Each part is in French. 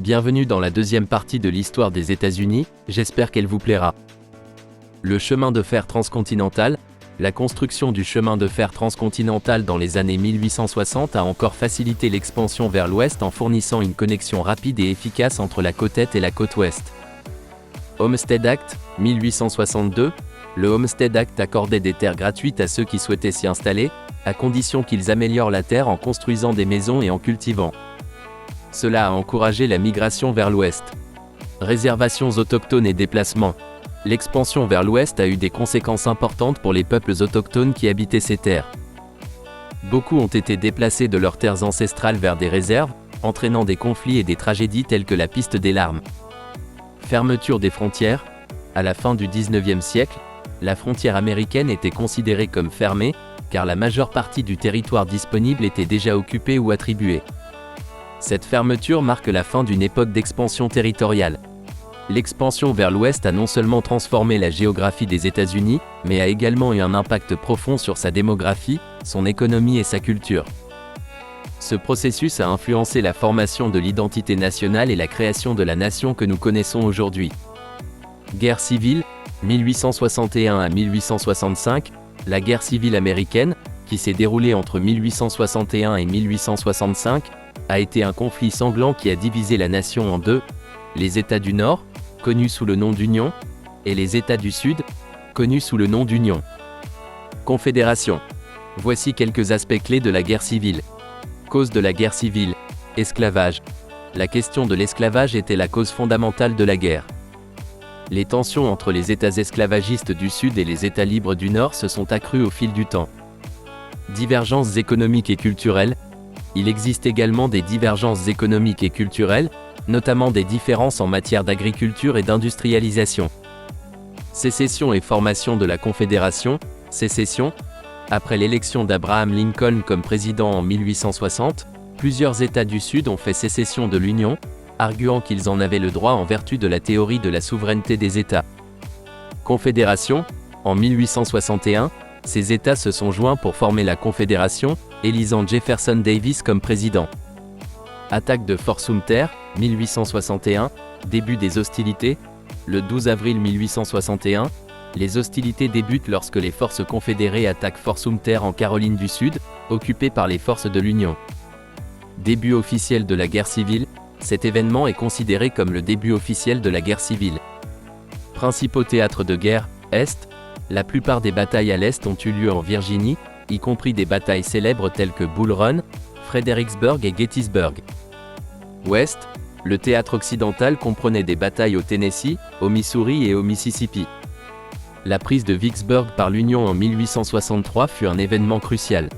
Bienvenue dans la deuxième partie de l'histoire des États-Unis, j'espère qu'elle vous plaira. Le chemin de fer transcontinental. La construction du chemin de fer transcontinental dans les années 1860 a encore facilité l'expansion vers l'ouest en fournissant une connexion rapide et efficace entre la côte est et la côte ouest. Homestead Act, 1862. Le Homestead Act accordait des terres gratuites à ceux qui souhaitaient s'y installer, à condition qu'ils améliorent la terre en construisant des maisons et en cultivant. Cela a encouragé la migration vers l'ouest. Réservations autochtones et déplacements. L'expansion vers l'ouest a eu des conséquences importantes pour les peuples autochtones qui habitaient ces terres. Beaucoup ont été déplacés de leurs terres ancestrales vers des réserves, entraînant des conflits et des tragédies telles que la piste des larmes. Fermeture des frontières. À la fin du 19e siècle, la frontière américaine était considérée comme fermée, car la majeure partie du territoire disponible était déjà occupée ou attribuée. Cette fermeture marque la fin d'une époque d'expansion territoriale. L'expansion vers l'ouest a non seulement transformé la géographie des États-Unis, mais a également eu un impact profond sur sa démographie, son économie et sa culture. Ce processus a influencé la formation de l'identité nationale et la création de la nation que nous connaissons aujourd'hui. Guerre civile, 1861 à 1865, la guerre civile américaine, qui s'est déroulée entre 1861 et 1865, a été un conflit sanglant qui a divisé la nation en deux, les États du Nord, connus sous le nom d'Union, et les États du Sud, connus sous le nom d'Union. Confédération. Voici quelques aspects clés de la guerre civile. Cause de la guerre civile. Esclavage. La question de l'esclavage était la cause fondamentale de la guerre. Les tensions entre les États esclavagistes du Sud et les États libres du Nord se sont accrues au fil du temps. Divergences économiques et culturelles. Il existe également des divergences économiques et culturelles, notamment des différences en matière d'agriculture et d'industrialisation. Sécession et formation de la Confédération. Sécession. Après l'élection d'Abraham Lincoln comme président en 1860, plusieurs États du Sud ont fait sécession de l'Union, arguant qu'ils en avaient le droit en vertu de la théorie de la souveraineté des États. Confédération. En 1861, ces États se sont joints pour former la Confédération, élisant Jefferson Davis comme président. Attaque de Fort Sumter, 1861, début des hostilités. Le 12 avril 1861, les hostilités débutent lorsque les forces confédérées attaquent Fort Sumter en Caroline du Sud, occupé par les forces de l'Union. Début officiel de la guerre civile, cet événement est considéré comme le début officiel de la guerre civile. Principaux théâtres de guerre, Est. La plupart des batailles à l'Est ont eu lieu en Virginie, y compris des batailles célèbres telles que Bull Run, Fredericksburg et Gettysburg. Ouest. Le théâtre occidental comprenait des batailles au Tennessee, au Missouri et au Mississippi. La prise de Vicksburg par l'Union en 1863 fut un événement crucial.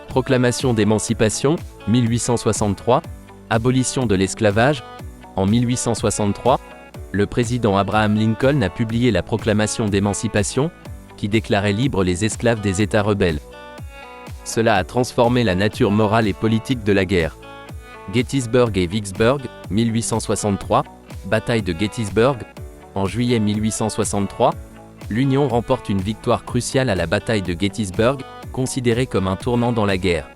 Proclamation d'émancipation, 1863. Abolition de l'esclavage. En 1863, le président Abraham Lincoln a publié la proclamation d'émancipation, qui déclarait libres les esclaves des États rebelles. Cela a transformé la nature morale et politique de la guerre. Gettysburg et Vicksburg, 1863, bataille de Gettysburg. En juillet 1863, l'Union remporte une victoire cruciale à la bataille de Gettysburg, considérée comme un tournant dans la guerre.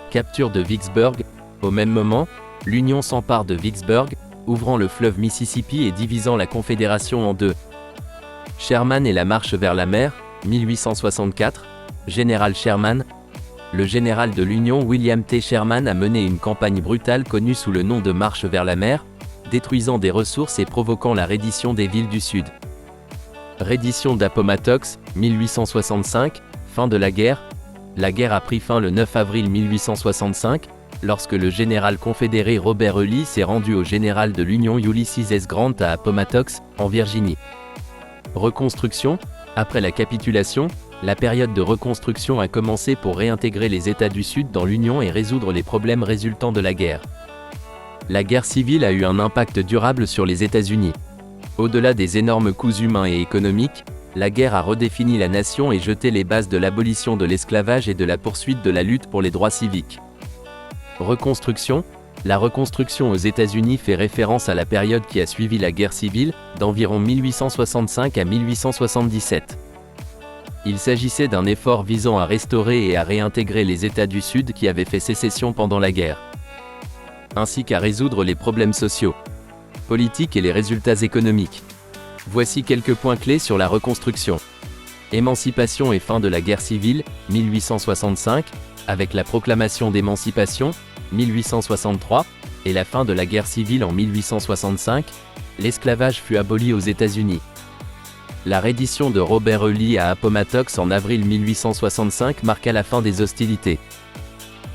Capture de Vicksburg. Au même moment, l'Union s'empare de Vicksburg, ouvrant le fleuve Mississippi et divisant la Confédération en deux. Sherman et la marche vers la mer, 1864, Général Sherman. Le général de l'Union William T. Sherman a mené une campagne brutale connue sous le nom de Marche vers la mer, détruisant des ressources et provoquant la reddition des villes du Sud. Reddition d'Appomattox, 1865, fin de la guerre. La guerre a pris fin le 9 avril 1865, lorsque le général confédéré Robert E. Lee s'est rendu au général de l'Union Ulysses S. Grant à Appomattox, en Virginie. Reconstruction. Après la capitulation, la période de reconstruction a commencé pour réintégrer les États du Sud dans l'Union et résoudre les problèmes résultant de la guerre. La guerre civile a eu un impact durable sur les États-Unis. Au-delà des énormes coûts humains et économiques, la guerre a redéfini la nation et jeté les bases de l'abolition de l'esclavage et de la poursuite de la lutte pour les droits civiques. Reconstruction. La reconstruction aux États-Unis fait référence à la période qui a suivi la guerre civile, d'environ 1865 à 1877. Il s'agissait d'un effort visant à restaurer et à réintégrer les États du Sud qui avaient fait sécession pendant la guerre. ainsi qu'à résoudre les problèmes sociaux, politiques et les résultats économiques. Voici quelques points clés sur la reconstruction. Émancipation et fin de la guerre civile, 1865, avec la proclamation d'émancipation, 1863, et la fin de la guerre civile en 1865, l'esclavage fut aboli aux États-Unis. La reddition de Robert E. Lee à Appomattox en avril 1865 marqua la fin des hostilités.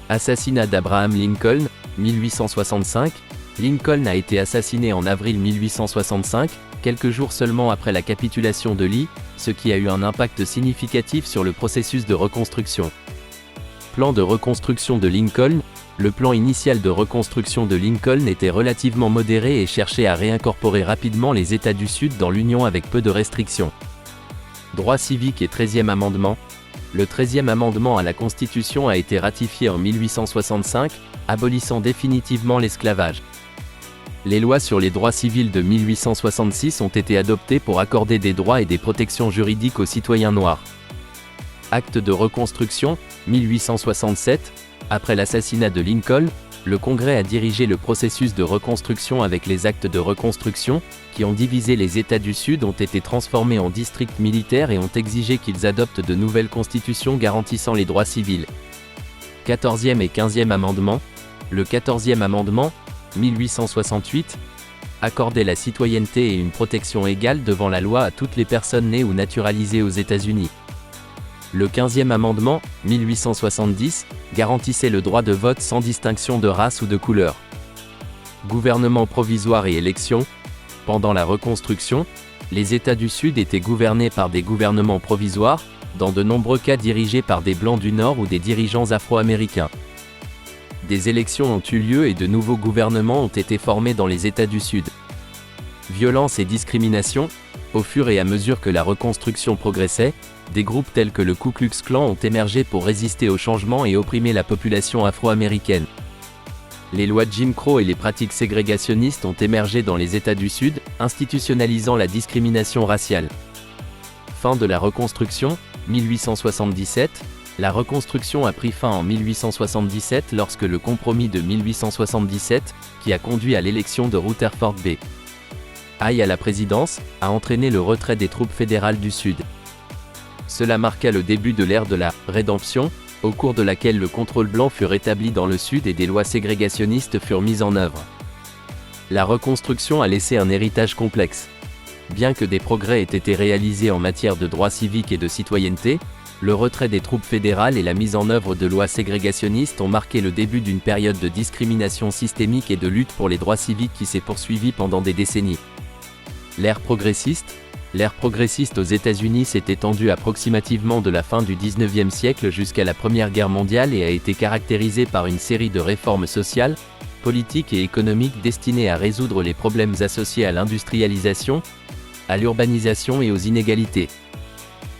Assassinat d'Abraham Lincoln, 1865. Lincoln a été assassiné en avril 1865, quelques jours seulement après la capitulation de Lee, ce qui a eu un impact significatif sur le processus de reconstruction. Plan de reconstruction de Lincoln. Le plan initial de reconstruction de Lincoln était relativement modéré et cherchait à réincorporer rapidement les États du Sud dans l'Union avec peu de restrictions. Droit civique et 13e amendement. Le 13e amendement à la Constitution a été ratifié en 1865, abolissant définitivement l'esclavage. Les lois sur les droits civils de 1866 ont été adoptées pour accorder des droits et des protections juridiques aux citoyens noirs. Acte de reconstruction, 1867. Après l'assassinat de Lincoln, le Congrès a dirigé le processus de reconstruction avec les actes de reconstruction, qui ont divisé les États du Sud, ont été transformés en districts militaires et ont exigé qu'ils adoptent de nouvelles constitutions garantissant les droits civils. 14e et 15e amendements. Le 14e amendement, 1868, accordait la citoyenneté et une protection égale devant la loi à toutes les personnes nées ou naturalisées aux États-Unis. Le 15e amendement, 1870, garantissait le droit de vote sans distinction de race ou de couleur. Gouvernement provisoire et élections. Pendant la reconstruction, les États du Sud étaient gouvernés par des gouvernements provisoires, dans de nombreux cas dirigés par des Blancs du Nord ou des dirigeants afro-américains. Des élections ont eu lieu et de nouveaux gouvernements ont été formés dans les États du Sud. Violence et discrimination. Au fur et à mesure que la reconstruction progressait, des groupes tels que le Ku Klux Klan ont émergé pour résister au changement et opprimer la population afro-américaine. Les lois Jim Crow et les pratiques ségrégationnistes ont émergé dans les États du Sud, institutionnalisant la discrimination raciale. Fin de la reconstruction, 1877. La reconstruction a pris fin en 1877 lorsque le compromis de 1877, qui a conduit à l'élection de Rutherford B. Hayes à la présidence, a entraîné le retrait des troupes fédérales du Sud. Cela marqua le début de l'ère de la « rédemption », au cours de laquelle le contrôle blanc fut rétabli dans le Sud et des lois ségrégationnistes furent mises en œuvre. La reconstruction a laissé un héritage complexe. Bien que des progrès aient été réalisés en matière de droits civiques et de citoyenneté, le retrait des troupes fédérales et la mise en œuvre de lois ségrégationnistes ont marqué le début d'une période de discrimination systémique et de lutte pour les droits civiques qui s'est poursuivie pendant des décennies. L'ère progressiste. L'ère progressiste aux États-Unis s'est étendue approximativement de la fin du XIXe siècle jusqu'à la Première Guerre mondiale et a été caractérisée par une série de réformes sociales, politiques et économiques destinées à résoudre les problèmes associés à l'industrialisation, à l'urbanisation et aux inégalités.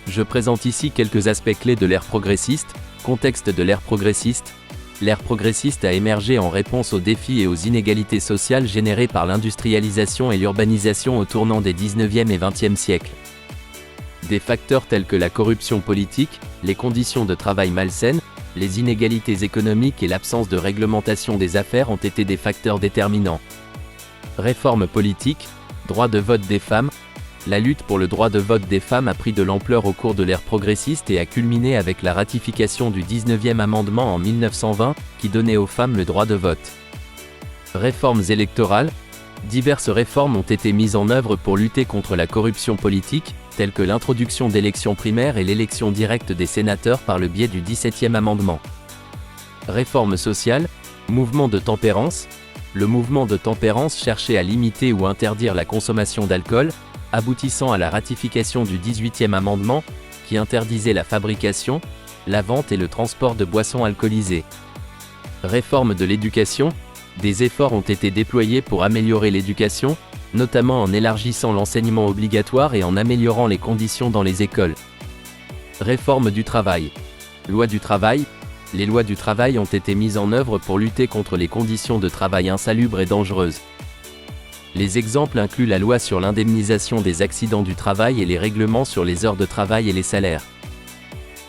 Je présente ici quelques aspects clés de l'ère progressiste. Contexte de l'ère progressiste. L'ère progressiste a émergé en réponse aux défis et aux inégalités sociales générées par l'industrialisation et l'urbanisation au tournant des 19e et 20e siècles. Des facteurs tels que la corruption politique, les conditions de travail malsaines, les inégalités économiques et l'absence de réglementation des affaires ont été des facteurs déterminants. Réforme politique, droit de vote des femmes. La lutte pour le droit de vote des femmes a pris de l'ampleur au cours de l'ère progressiste et a culminé avec la ratification du 19e amendement en 1920, qui donnait aux femmes le droit de vote. Réformes électorales. Diverses réformes ont été mises en œuvre pour lutter contre la corruption politique, telles que l'introduction d'élections primaires et l'élection directe des sénateurs par le biais du 17e amendement. Réformes sociales. Mouvement de tempérance. Le mouvement de tempérance cherchait à limiter ou interdire la consommation d'alcool, aboutissant à la ratification du 18e amendement, qui interdisait la fabrication, la vente et le transport de boissons alcoolisées. Réforme de l'éducation. Des efforts ont été déployés pour améliorer l'éducation, notamment en élargissant l'enseignement obligatoire et en améliorant les conditions dans les écoles. Réforme du travail. Loi du travail. Les lois du travail ont été mises en œuvre pour lutter contre les conditions de travail insalubres et dangereuses. Les exemples incluent la loi sur l'indemnisation des accidents du travail et les règlements sur les heures de travail et les salaires.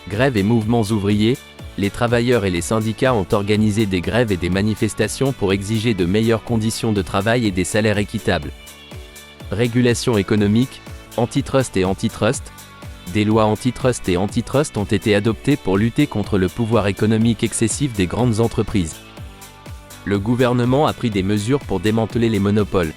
Grèves et mouvements ouvriers. les travailleurs et les syndicats ont organisé des grèves et des manifestations pour exiger de meilleures conditions de travail et des salaires équitables. Régulation économique, antitrust et antitrust. Des lois antitrust et antitrust ont été adoptées pour lutter contre le pouvoir économique excessif des grandes entreprises. Le gouvernement a pris des mesures pour démanteler les monopoles.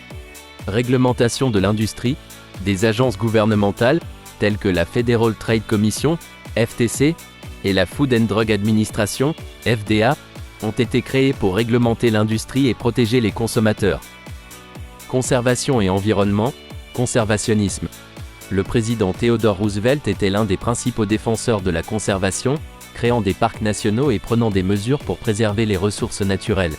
Réglementation de l'industrie. Des agences gouvernementales, telles que la Federal Trade Commission, FTC, et la Food and Drug Administration, FDA, ont été créées pour réglementer l'industrie et protéger les consommateurs. Conservation et environnement, conservationnisme. Le président Theodore Roosevelt était l'un des principaux défenseurs de la conservation, créant des parcs nationaux et prenant des mesures pour préserver les ressources naturelles.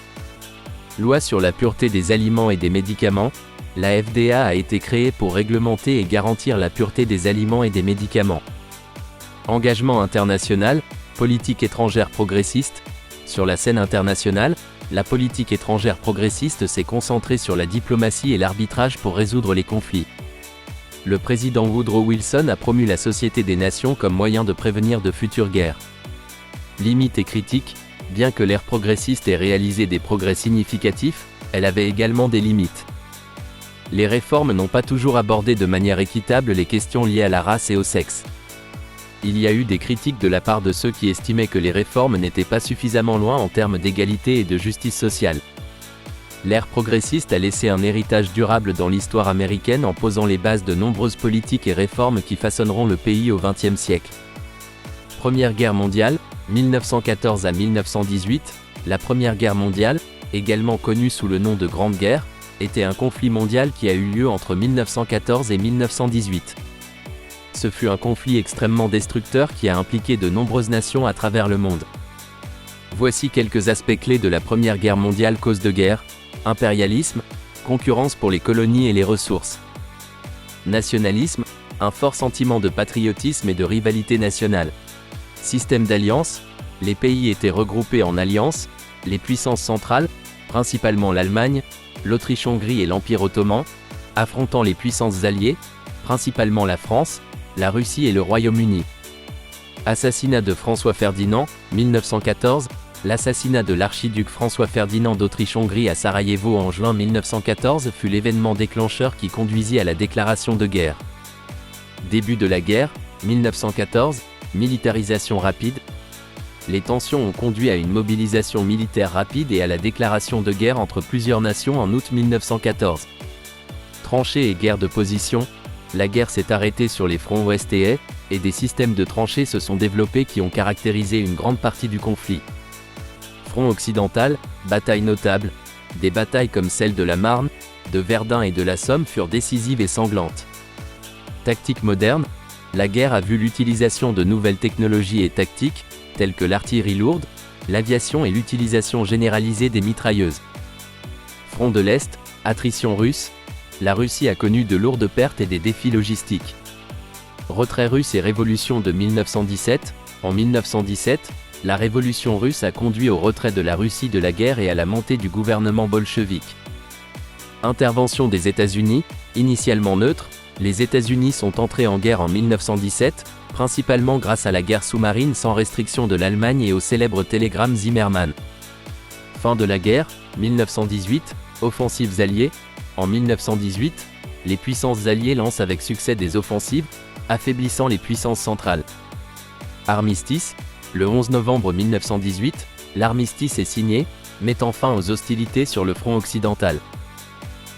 Loi sur la pureté des aliments et des médicaments. La FDA a été créée pour réglementer et garantir la pureté des aliments et des médicaments. Engagement international, politique étrangère progressiste. Sur la scène internationale, la politique étrangère progressiste s'est concentrée sur la diplomatie et l'arbitrage pour résoudre les conflits. Le président Woodrow Wilson a promu la Société des Nations comme moyen de prévenir de futures guerres. Limites et critiques. Bien que l'ère progressiste ait réalisé des progrès significatifs, elle avait également des limites. Les réformes n'ont pas toujours abordé de manière équitable les questions liées à la race et au sexe. Il y a eu des critiques de la part de ceux qui estimaient que les réformes n'étaient pas suffisamment loin en termes d'égalité et de justice sociale. L'ère progressiste a laissé un héritage durable dans l'histoire américaine en posant les bases de nombreuses politiques et réformes qui façonneront le pays au XXe siècle. Première Guerre mondiale, 1914 à 1918. La Première Guerre mondiale, également connue sous le nom de Grande Guerre, était un conflit mondial qui a eu lieu entre 1914 et 1918. Ce fut un conflit extrêmement destructeur qui a impliqué de nombreuses nations à travers le monde. Voici quelques aspects clés de la Première Guerre mondiale. Cause de guerre, impérialisme, concurrence pour les colonies et les ressources. Nationalisme, un fort sentiment de patriotisme et de rivalité nationale. Système d'alliance, les pays étaient regroupés en alliances, les puissances centrales, principalement l'Allemagne, l'Autriche-Hongrie et l'Empire ottoman, affrontant les puissances alliées, principalement la France, la Russie et le Royaume-Uni. Assassinat de François Ferdinand, 1914. L'assassinat de l'archiduc François Ferdinand d'Autriche-Hongrie à Sarajevo en juin 1914 fut l'événement déclencheur qui conduisit à la déclaration de guerre. Début de la guerre, 1914, militarisation rapide. Les tensions ont conduit à une mobilisation militaire rapide et à la déclaration de guerre entre plusieurs nations en août 1914. Tranchées et guerre de position. La guerre s'est arrêtée sur les fronts ouest et est, et des systèmes de tranchées se sont développés qui ont caractérisé une grande partie du conflit. Front occidental, batailles notables. Des batailles comme celle de la Marne, de Verdun et de la Somme furent décisives et sanglantes. Tactique moderne. La guerre a vu l'utilisation de nouvelles technologies et tactiques, telles que l'artillerie lourde, l'aviation et l'utilisation généralisée des mitrailleuses. Front de l'Est, attrition russe. La Russie a connu de lourdes pertes et des défis logistiques. Retrait russe et révolution de 1917. En 1917, la révolution russe a conduit au retrait de la Russie de la guerre et à la montée du gouvernement bolchevique. Intervention des États-Unis, initialement neutre, les États-Unis sont entrés en guerre en 1917, principalement grâce à la guerre sous-marine sans restriction de l'Allemagne et au célèbre télégramme Zimmermann. Fin de la guerre, 1918, offensives alliées. En 1918, les puissances alliées lancent avec succès des offensives, affaiblissant les puissances centrales. Armistice, le 11 novembre 1918, l'armistice est signé, mettant fin aux hostilités sur le front occidental.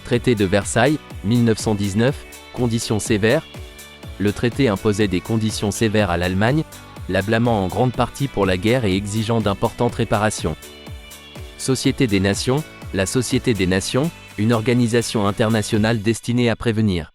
Traité de Versailles, 1919, conditions sévères. Le traité imposait des conditions sévères à l'Allemagne, la blâmant en grande partie pour la guerre et exigeant d'importantes réparations. Société des Nations, la Société des Nations, une organisation internationale destinée à prévenir,